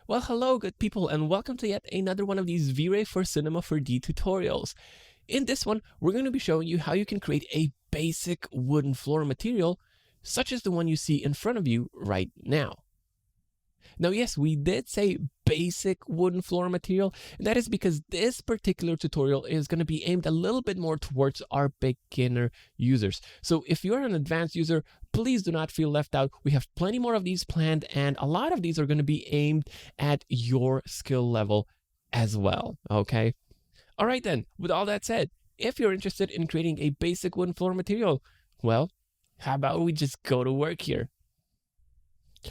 Well, hello, good people, and welcome to yet another one of these V-Ray for Cinema 4D tutorials. In this one, we're going to be showing you how you can create a basic wooden floor material, such as the one you see in front of you right now. Now, yes, we did say basic wooden floor material, and that is because this particular tutorial is going to be aimed a little bit more towards our beginner users. So if you're an advanced user, please do not feel left out. We have plenty more of these planned, and a lot of these are going to be aimed at your skill level as well, okay? All right then, with all that said, if you're interested in creating a basic wooden floor material, well, how about we just go to work here?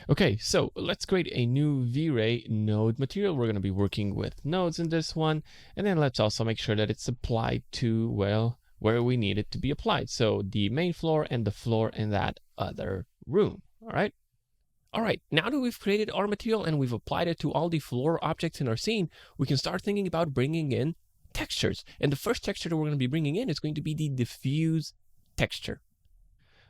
Okay, so let's create a new V-Ray node material. We're going to be working with nodes in this one. And then let's also make sure that it's applied to, well, where we need it to be applied. So the main floor and the floor in that other room. All right. All right, now that we've created our material and we've applied it to all the floor objects in our scene, we can start thinking about bringing in textures. And the first texture that we're going to be bringing in is going to be the diffuse texture.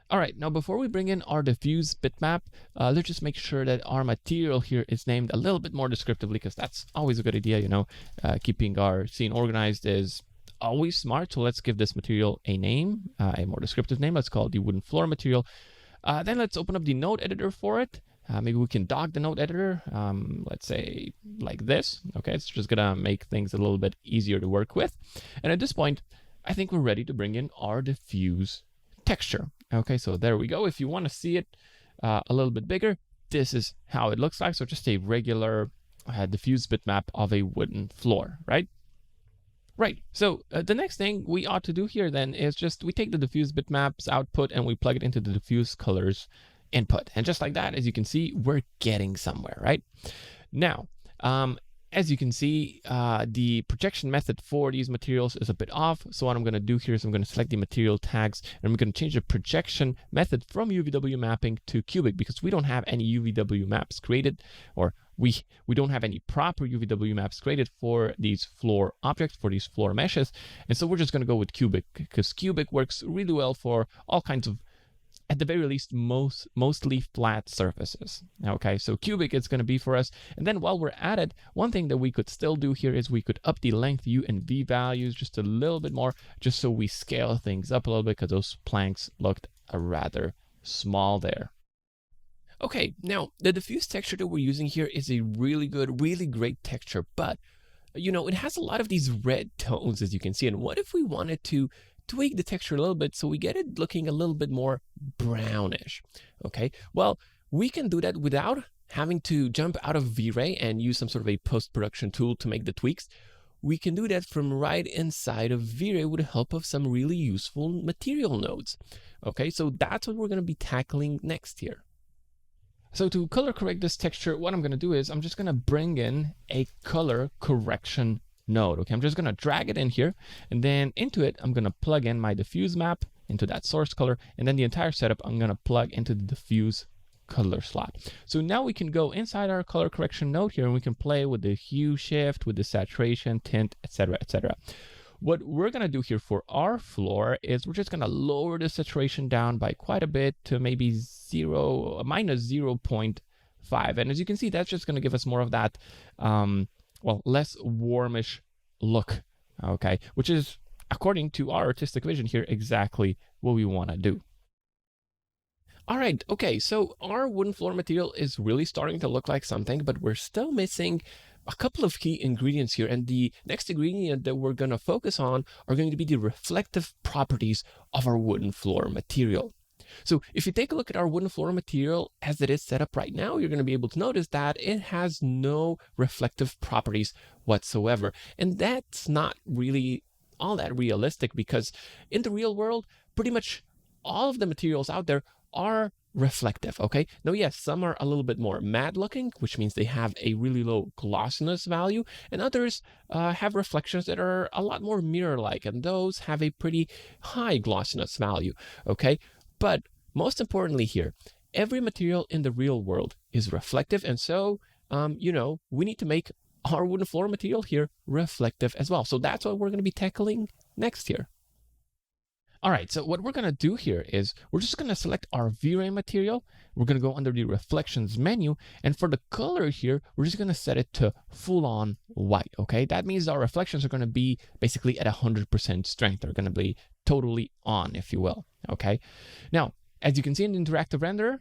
All right, now before we bring in our diffuse bitmap, let's just make sure that our material here is named a little bit more descriptively, because that's always a good idea, you know. Keeping our scene organized is always smart. So let's give this material a name, a more descriptive name. Let's call it the wooden floor material. Then let's open up the node editor for it. Maybe we can dock the node editor, let's say like this. Okay, it's just gonna make things a little bit easier to work with. And at this point, I think we're ready to bring in our diffuse texture. Okay, so there we go. If you want to see it a little bit bigger, this is how it looks like. So just a regular diffuse bitmap of a wooden floor, right? Right, so the next thing we ought to do here then is just we take the diffuse bitmaps output and we plug it into the diffuse colors input. And just like that, as you can see, we're getting somewhere, right? Now, as you can see, the projection method for these materials is a bit off. So what I'm going to do here is I'm going to select the material tags and I'm going to change the projection method from UVW mapping to cubic, because we don't have any UVW maps created, or we don't have any proper UVW maps created for these floor objects, for these floor meshes. And so we're just going to go with cubic, because cubic works really well for all kinds of, at the very least, mostly flat surfaces. Okay, so cubic is going to be for us. And then while we're at it, one thing that we could still do here is we could up the length U and V values just a little bit more, just so we scale things up a little bit, because those planks looked rather small there. Okay, now the diffuse texture that we're using here is a really good, really great texture, but you know, it has a lot of these red tones, as you can see. And what if we wanted to tweak the texture a little bit so we get it looking a little bit more brownish? Okay, well, we can do that without having to jump out of V-Ray and use some sort of a post-production tool to make the tweaks. We can do that from right inside of V-Ray with the help of some really useful material nodes. Okay, so that's what we're going to be tackling next here. So to color correct this texture, what I'm going to do is I'm just going to bring in a color correction node. Okay, I'm just going to drag it in here, and then into it, I'm going to plug in my diffuse map into that source color, and then the entire setup I'm going to plug into the diffuse color slot. So now we can go inside our color correction node here, and we can play with the hue shift, with the saturation, tint, etc., etc. What we're going to do here for our floor is we're just going to lower the saturation down by quite a bit to maybe minus 0.5. And as you can see, that's just going to give us more of that, well, less warmish look, okay, which is, according to our artistic vision here, exactly what we want to do. All right, okay, so our wooden floor material is really starting to look like something, but we're still missing a couple of key ingredients here. And the next ingredient that we're going to focus on are going to be the reflective properties of our wooden floor material. So if you take a look at our wooden floor material as it is set up right now, you're going to be able to notice that it has no reflective properties whatsoever. And that's not really all that realistic, because in the real world, pretty much all of the materials out there are reflective. Okay, now yes, some are a little bit more matte looking, which means they have a really low glossiness value, and others have reflections that are a lot more mirror-like, and those have a pretty high glossiness value. Okay, but most importantly here, every material in the real world is reflective, and so you know, we need to make our wooden floor material here reflective as well. So that's what we're going to be tackling next here. All right, so what we're going to do here is we're just going to select our V-Ray material. We're going to go under the reflections menu. And for the color here, we're just going to set it to full on white. Okay, that means our reflections are going to be basically at 100% strength. They're going to be totally on, if you will. Okay, now, as you can see in the interactive renderer,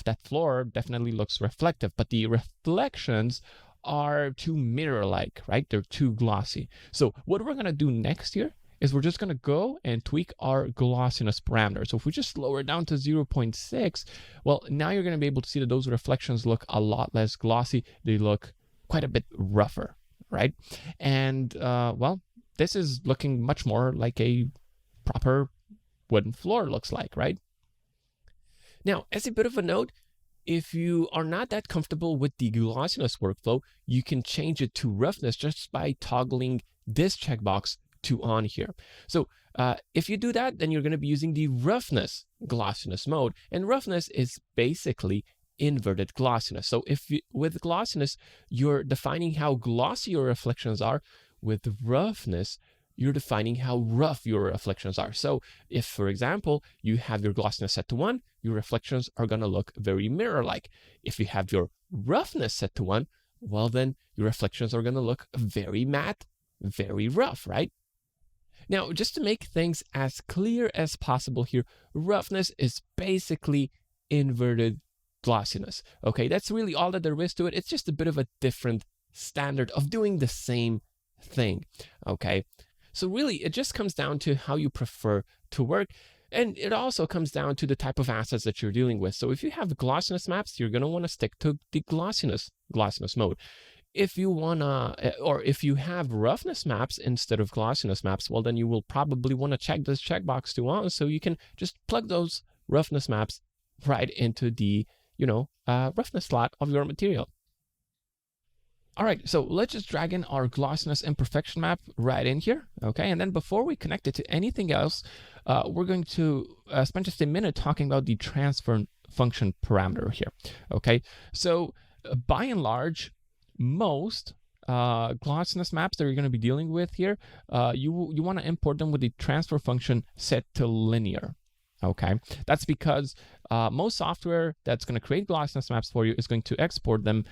that floor definitely looks reflective, but the reflections are too mirror-like, right? They're too glossy. So what we're going to do next here is we're just going to go and tweak our glossiness parameter. So if we just lower it down to 0.6, well, now you're going to be able to see that those reflections look a lot less glossy. They look quite a bit rougher, right? And well, this is looking much more like a proper wooden floor looks like, right? Now, as a bit of a note, if you are not that comfortable with the glossiness workflow, you can change it to roughness just by toggling this checkbox to on here. So if you do that, then you're going to be using the roughness glossiness mode, and roughness is basically inverted glossiness. So if you, with glossiness, you're defining how glossy your reflections are. With roughness, you're defining how rough your reflections are. So if, for example, you have your glossiness set to 1, your reflections are going to look very mirror-like. If you have your roughness set to 1, well, then your reflections are going to look very matte, very rough, right? Now, just to make things as clear as possible here, roughness is basically inverted glossiness. Okay, that's really all that there is to it. It's just a bit of a different standard of doing the same thing. Okay, so really it just comes down to how you prefer to work, and it also comes down to the type of assets that you're dealing with. So if you have glossiness maps, you're going to want to stick to the glossiness mode. If you wanna, or if you have roughness maps instead of glossiness maps, well, then you will probably want to check this checkbox to on, so you can just plug those roughness maps right into the, roughness slot of your material. All right, so let's just drag in our glossiness imperfection map right in here, okay? And then before we connect it to anything else, we're going to spend just a minute talking about the transfer function parameter here, okay? So by and large, most glossiness maps that you're going to be dealing with here, you want to import them with the transfer function set to linear. Okay, that's because most software that's going to create glossiness maps for you is going to export them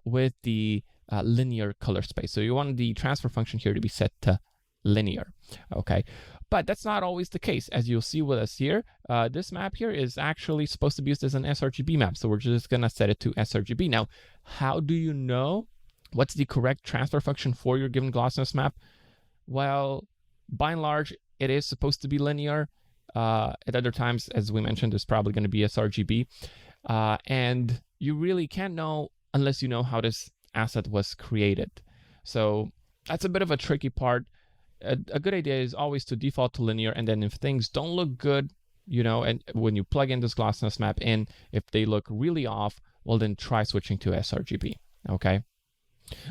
with the linear color space. So you want the transfer function here to be set to linear. Okay, but that's not always the case. As you'll see with us here, this map here is actually supposed to be used as an sRGB map. So we're just going to set it to sRGB. Now, how do you know what's the correct transfer function for your given glossiness map? Well, by and large, it is supposed to be linear. At other times, as we mentioned, it's probably going to be sRGB. And you really can't know unless you know how this asset was created. So that's a bit of a tricky part. A good idea is always to default to linear, and then if things don't look good, and when you plug in this glossiness map in, if they look really off, well, then try switching to sRGB, okay?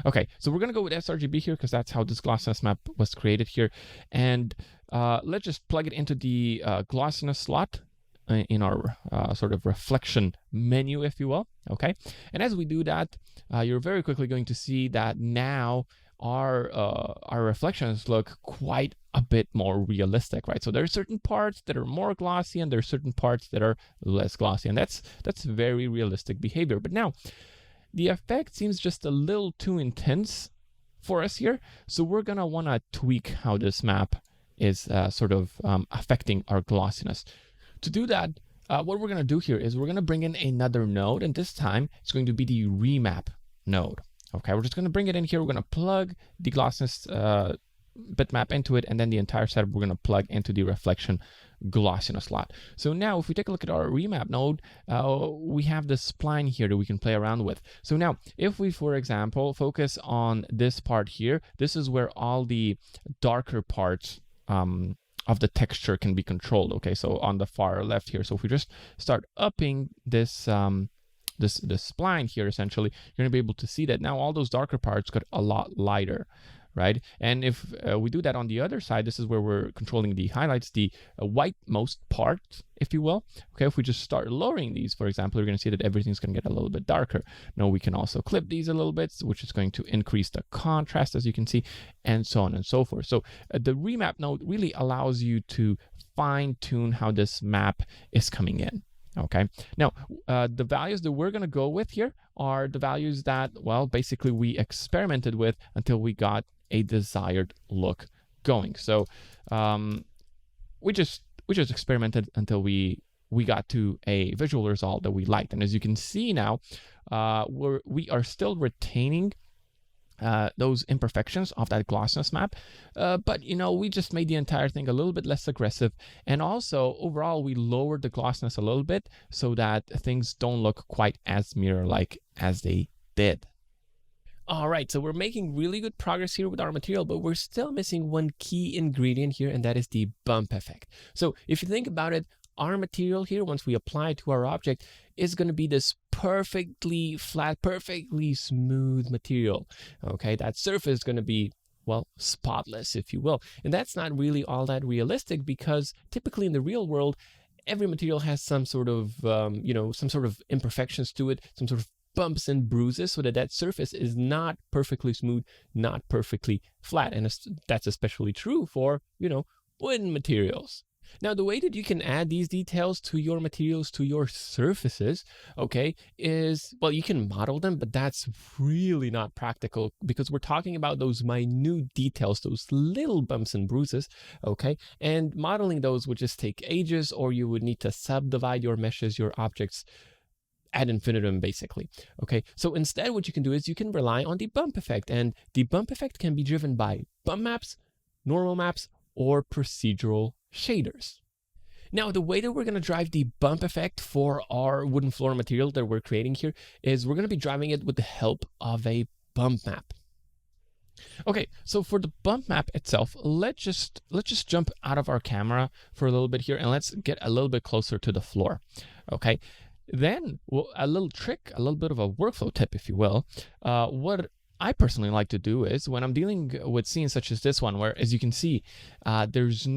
Okay, so we're going to go with sRGB here because that's how this glossiness map was created here. And let's just plug it into the glossiness slot in our sort of reflection menu, if you will, okay? And as we do that, you're very quickly going to see that now our reflections look quite a bit more realistic, right? So there are certain parts that are more glossy and there are certain parts that are less glossy, and that's very realistic behavior. But now the effect seems just a little too intense for us here, so we're gonna want to tweak how this map is sort of affecting our glossiness. To do that, what we're gonna do here is we're gonna bring in another node, and this time it's going to be the remap node. Okay, we're just going to bring it in here. We're going to plug the glossiness bitmap into it, and then the entire setup we're going to plug into the reflection glossiness slot. So now if we take a look at our remap node, we have this spline here that we can play around with. So now if we, for example, focus on this part here, this is where all the darker parts of the texture can be controlled. Okay, so on the far left here. So if we just start upping this this spline here, essentially, you're going to be able to see that now all those darker parts got a lot lighter, right? And if we do that on the other side, this is where we're controlling the highlights, the whitemost part, if you will. Okay, if we just start lowering these, for example, you're going to see that everything's going to get a little bit darker. Now we can also clip these a little bit, which is going to increase the contrast, as you can see, and so on and so forth. So the remap node really allows you to fine-tune how this map is coming in. Okay, now the values that we're going to go with here are the values that, well, basically we experimented with until we got a desired look going. So we just experimented until we got to a visual result that we liked. And as you can see now, we are still retaining those imperfections of that glossiness map, but we just made the entire thing a little bit less aggressive, and also overall we lowered the glossiness a little bit so that things don't look quite as mirror-like as they did. All right, so we're making really good progress here with our material, but we're still missing one key ingredient here, and that is the bump effect. So if you think about it, our material here, once we apply it to our object, is going to be this perfectly flat, perfectly smooth material. Okay, that surface is going to be, well, spotless, if you will. And that's not really all that realistic, because typically in the real world, every material has some sort of, some sort of imperfections to it, some sort of bumps and bruises, so that surface is not perfectly smooth, not perfectly flat. And that's especially true for, wooden materials. Now, the way that you can add these details to your materials, to your surfaces, okay, is, well, you can model them, but that's really not practical, because we're talking about those minute details, those little bumps and bruises, okay? And modeling those would just take ages, or you would need to subdivide your meshes, your objects, ad infinitum, basically. Okay, so instead what you can do is you can rely on the bump effect, and the bump effect can be driven by bump maps, normal maps, or procedural shaders. Now, the way that we're going to drive the bump effect for our wooden floor material that we're creating here is we're going to be driving it with the help of a bump map. Okay, so for the bump map itself, let's just jump out of our camera for a little bit here, and let's get a little bit closer to the floor. Okay, then a little trick, a little bit of a workflow tip, if you will. What I personally like to do is, when I'm dealing with scenes such as this one, where, as you can see, there's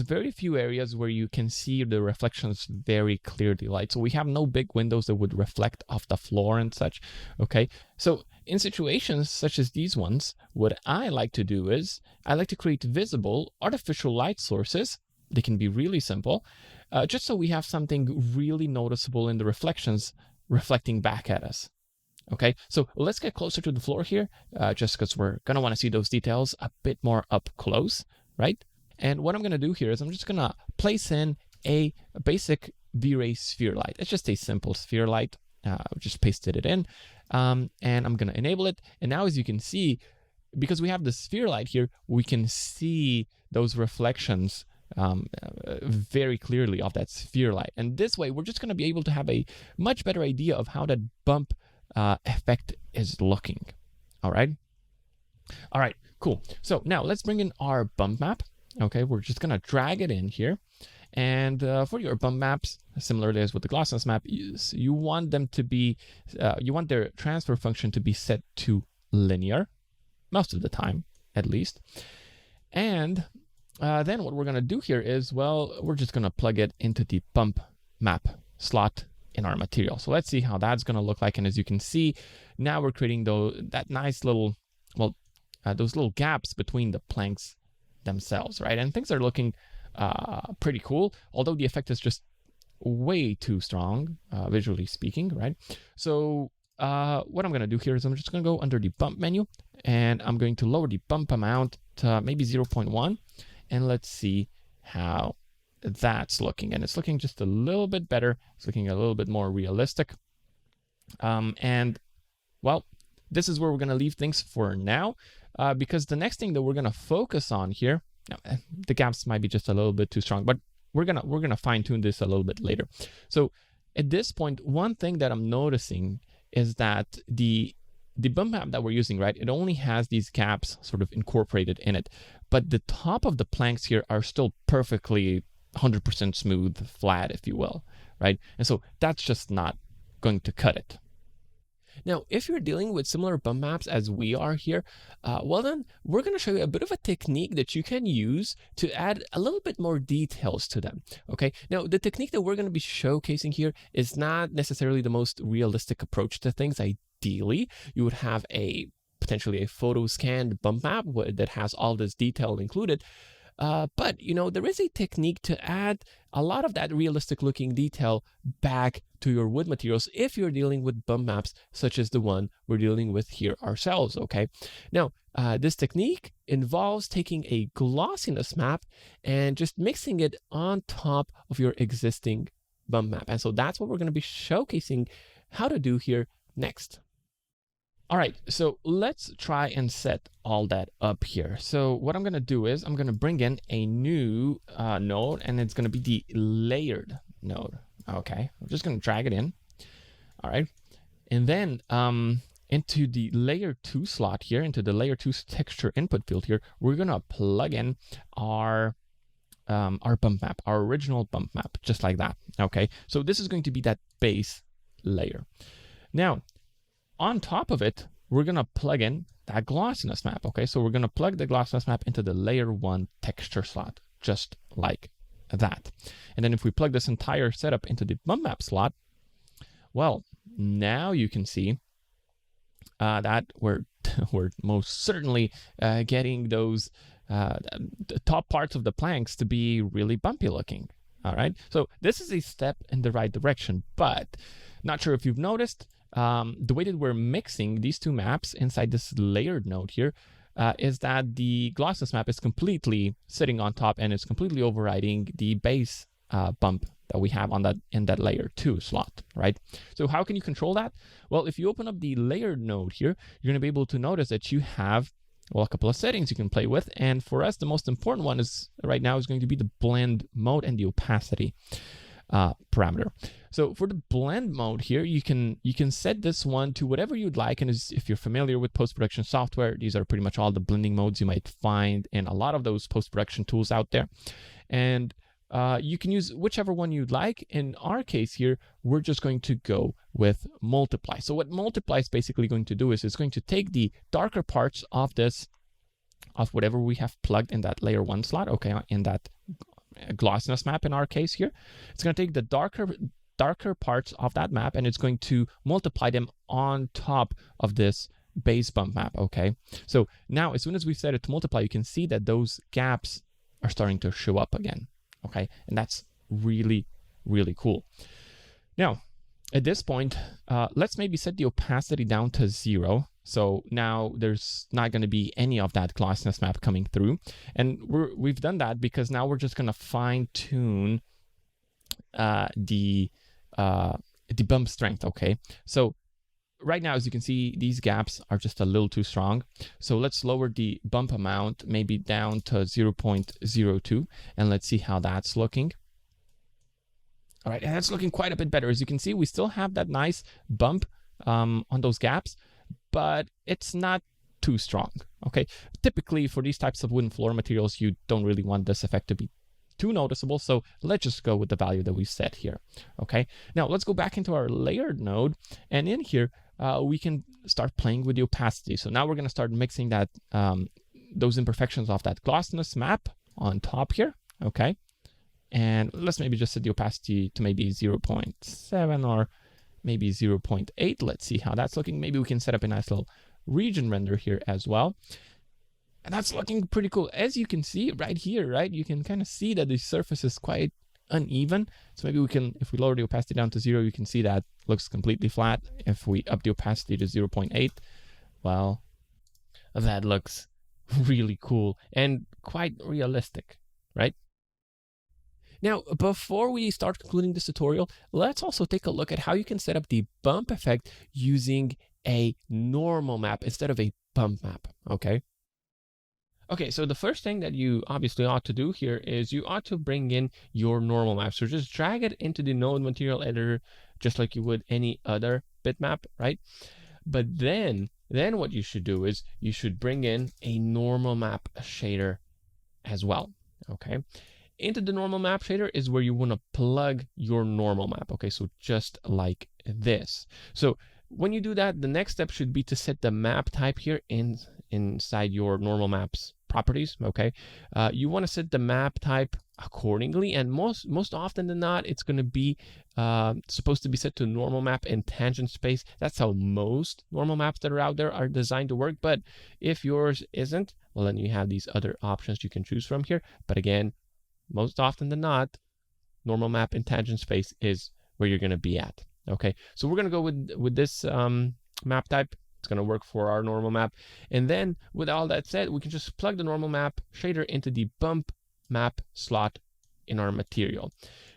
very few areas where you can see the reflections very clearly, right? So we have no big windows that would reflect off the floor and such. Okay, so in situations such as these ones, what I like to do is I like to create visible artificial light sources. They can be really simple, just so we have something really noticeable in the reflections reflecting back at us. Okay, so let's get closer to the floor here, just because we're going to want to see those details a bit more up close, right? And what I'm going to do here is I'm just going to place in a basic V-Ray sphere light. It's just a simple sphere light. Just pasted it in, and I'm going to enable it. And now, as you can see, because we have the sphere light here, we can see those reflections very clearly of that sphere light. And this way, we're just going to be able to have a much better idea of how that bump effect is looking. All right, cool. So now let's bring in our bump map. Okay, we're just gonna drag it in here, and for your bump maps, similarly as with the glossiness map, you want them to be, you want their transfer function to be set to linear, most of the time at least. And then what we're gonna do here is, well, we're just gonna plug it into the bump map slot in our material. So let's see how that's going to look like. And as you can see, now we're creating that nice little, well, those little gaps between the planks themselves, right? And things are looking pretty cool, although the effect is just way too strong, visually speaking, right? So what I'm going to do here is I'm just going to go under the bump menu, and I'm going to lower the bump amount to maybe 0.1, and let's see how that's looking. And it's looking just a little bit better. It's looking a little bit more realistic. And well, this is where we're going to leave things for now, because the next thing that we're going to focus on here, now, the gaps might be just a little bit too strong, but we're gonna fine tune this a little bit later. So at this point, one thing that I'm noticing is that the bump map that we're using, right, it only has these gaps sort of incorporated in it, but the top of the planks here are still perfectly 100% smooth, flat, if you will, right? And so that's just not going to cut it. Now, if you're dealing with similar bump maps as we are here, well then, we're going to show you a bit of a technique that you can use to add a little bit more details to them, okay? Now, the technique that we're going to be showcasing here is not necessarily the most realistic approach to things. Ideally, you would have potentially a photo scanned bump map that has all this detail included. But, there is a technique to add a lot of that realistic looking detail back to your wood materials if you're dealing with bump maps such as the one we're dealing with here ourselves, okay? Now, this technique involves taking a glossiness map and just mixing it on top of your existing bump map. And so that's what we're going to be showcasing how to do here next. All right, so let's try and set all that up here. So what I'm going to do is I'm going to bring in a new node, and it's going to be the layered node. Okay, I'm just going to drag it in. All right, and then into the layer 2 slot here, into the layer 2 texture input field here, we're going to plug in our bump map, our original bump map, just like that. Okay, so this is going to be that base layer. Now, on top of it, we're going to plug in that glossiness map. Okay, so we're going to plug the glossiness map into the layer 1 texture slot, just like that. And then if we plug this entire setup into the bump map slot, well, now you can see that we're most certainly getting those the top parts of the planks to be really bumpy looking. All right, so this is a step in the right direction, but not sure if you've noticed, the way that we're mixing these two maps inside this layered node here is that the glossiness map is completely sitting on top and it's completely overriding the base bump that we have in that layer 2 slot, right? So how can you control that? Well, if you open up the layered node here, you're going to be able to notice that you have, well, a couple of settings you can play with. And for us, the most important one is right now is going to be the blend mode and the opacity parameter. So for the blend mode here, you can set this one to whatever you'd like. And if you're familiar with post-production software, these are pretty much all the blending modes you might find in a lot of those post-production tools out there. And you can use whichever one you'd like. In our case here, we're just going to go with multiply. So what multiply is basically going to do is it's going to take the darker parts of whatever we have plugged in that layer 1 slot, okay, in that glossiness map in our case here. It's going to take the darker parts of that map and it's going to multiply them on top of this base bump map, okay? So now as soon as we set it to multiply, you can see that those gaps are starting to show up again, okay? And that's really, really cool. Now, at this point, let's maybe set the opacity down to 0. So now there's not going to be any of that glossiness map coming through. And we've done that because now we're just going to fine tune the bump strength, okay? So right now, as you can see, these gaps are just a little too strong. So let's lower the bump amount maybe down to 0.02 and let's see how that's looking. All right, and that's looking quite a bit better. As you can see, we still have that nice bump on those gaps, but it's not too strong, okay? Typically, for these types of wooden floor materials, you don't really want this effect to be too noticeable, so let's just go with the value that we set here, okay? Now, let's go back into our layered node, and in here, we can start playing with the opacity. So now we're going to start mixing that those imperfections of that glossiness map on top here, okay? And let's maybe just set the opacity to maybe 0.7 or maybe 0.8. Let's see how that's looking. Maybe we can set up a nice little region render here as well. And that's looking pretty cool. As you can see right here, right, you can kind of see that the surface is quite uneven. So maybe we can, if we lower the opacity down to 0, you can see that looks completely flat. If we up the opacity to 0.8, well, that looks really cool and quite realistic, right? Now, before we start concluding this tutorial, let's also take a look at how you can set up the bump effect using a normal map instead of a bump map, okay? Okay, so the first thing that you obviously ought to do here is you ought to bring in your normal map. So just drag it into the node material editor, just like you would any other bitmap, right? But then what you should do is you should bring in a normal map shader as well, okay? Into the normal map shader is where you want to plug your normal map, okay? So just like this. So when you do that, the next step should be to set the map type here inside your normal maps properties. Okay, you want to set the map type accordingly, and most often than not, it's going to be supposed to be set to normal map and tangent space. That's how most normal maps that are out there are designed to work. But if yours isn't, well, then you have these other options you can choose from here. But again, most often than not, normal map and tangent space is where you're going to be at. Okay, so we're going to go with this map type. It's going to work for our normal map. And then with all that said, we can just plug the normal map shader into the bump map slot in our material.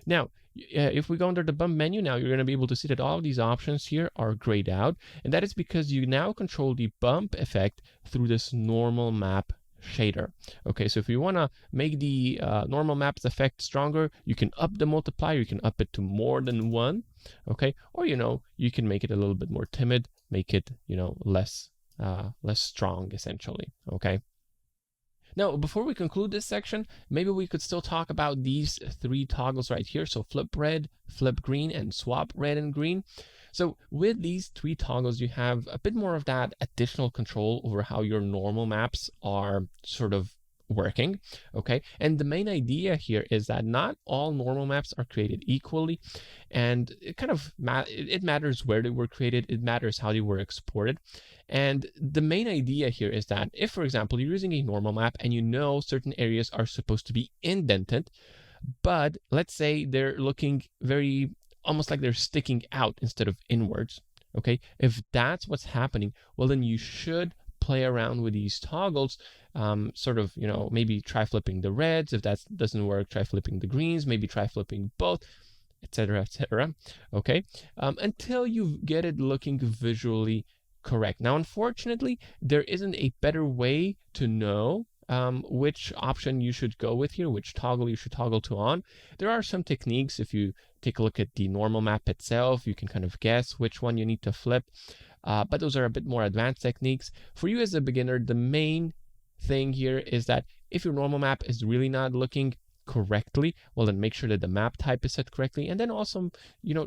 Now, if we go under the bump menu, now you're going to be able to see that all of these options here are grayed out. And that is because you now control the bump effect through this normal map shader. Okay, so if you want to make the normal maps effect stronger, you can up the multiplier, you can up it to more than 1. Okay, or you can make it a little bit more timid, make it less strong essentially. Okay, now before we conclude this section, maybe we could still talk about these 3 toggles right here. So flip red, flip green, and swap red and green. So with these 3 toggles, you have a bit more of that additional control over how your normal maps are sort of working. Okay, and the main idea here is that not all normal maps are created equally, and it kind of it matters where they were created, it matters how they were exported. And the main idea here is that if, for example, you're using a normal map and certain areas are supposed to be indented, but let's say they're looking very almost like they're sticking out instead of inwards. Okay, if that's what's happening, well, then you should play around with these toggles, sort of, maybe try flipping the reds. If that doesn't work, try flipping the greens, maybe try flipping both, etc., etc. Okay, until you get it looking visually correct. Now, unfortunately, there isn't a better way to know which option you should go with here, which toggle you should toggle to on. There are some techniques. If you take a look at the normal map itself, you can kind of guess which one you need to flip. But those are a bit more advanced techniques. For you as a beginner, the main thing here is that if your normal map is really not looking correctly, well, then make sure that the map type is set correctly. And then also,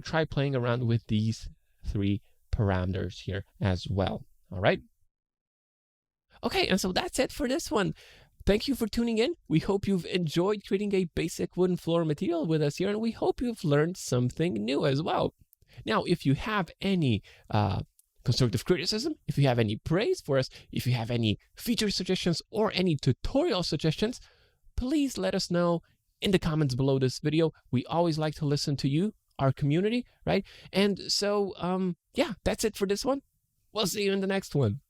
try playing around with these 3 parameters here as well. All right. Okay, and so that's it for this one. Thank you for tuning in. We hope you've enjoyed creating a basic wooden floor material with us here, and we hope you've learned something new as well. Now, if you have any constructive criticism, if you have any praise for us, if you have any feature suggestions or any tutorial suggestions, please let us know in the comments below this video. We always like to listen to you, our community, right? And so, yeah, that's it for this one. We'll see you in the next one.